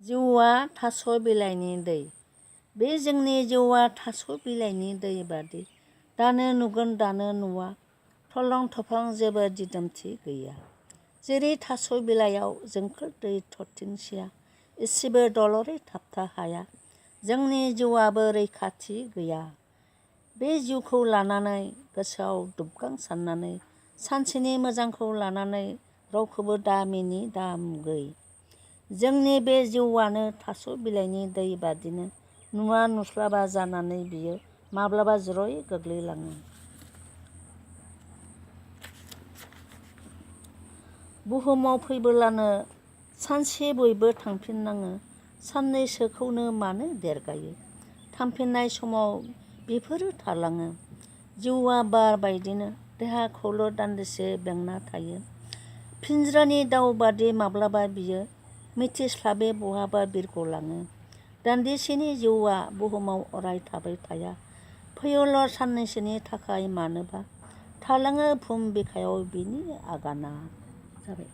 जिउआ थास' बिलाइनि दै। बे जोंनि जिउआ थास' बिलाइनि दै बादि। दानो नुगोन दानो नुवा, थलं थफं जेबो दिदोमथि गैया। जेरै थास' बिलाइयाव जोंखोल दै थरथिंसेया एसेबो दलरै थाबथा हाया, जोंनि जिउआबो रैखाथि गैया। बे जिउखौ लानानै गोसोआव दुबगां साननानै, सानसेनि मोजांखौ लानानै रावखौबो दा मिनि दा मुगै। जोंनि बे जिउआनो थास' बिलाइनि दै बादिनो नुवा नुस्लाबा जानानै बियो माब्लाबा ज्रय गोग्लैलाङो। बुहुमाव फैबोलानो सानसे बयबो थांफिननाङो, साननैसोखौनो मानो देरगायो। थांफिननाय समाव बेफोरो थालाङो। जिउआ बार बायदिनो देहाखौल' दान्दिसे बेंना थायो। पिन्ज्रानि दाउ बादि माब्लाबा बियो मिथिस्लाबै बहाबा बिरगलाङो। दान्दिसेनि जिउआ बुहुमाव अराय थाबाय थाया, फैयोल' साननैसोनि थाखाय मानोबा थालाङो भुम बिखायाव बिनि आगाना। जाबाय।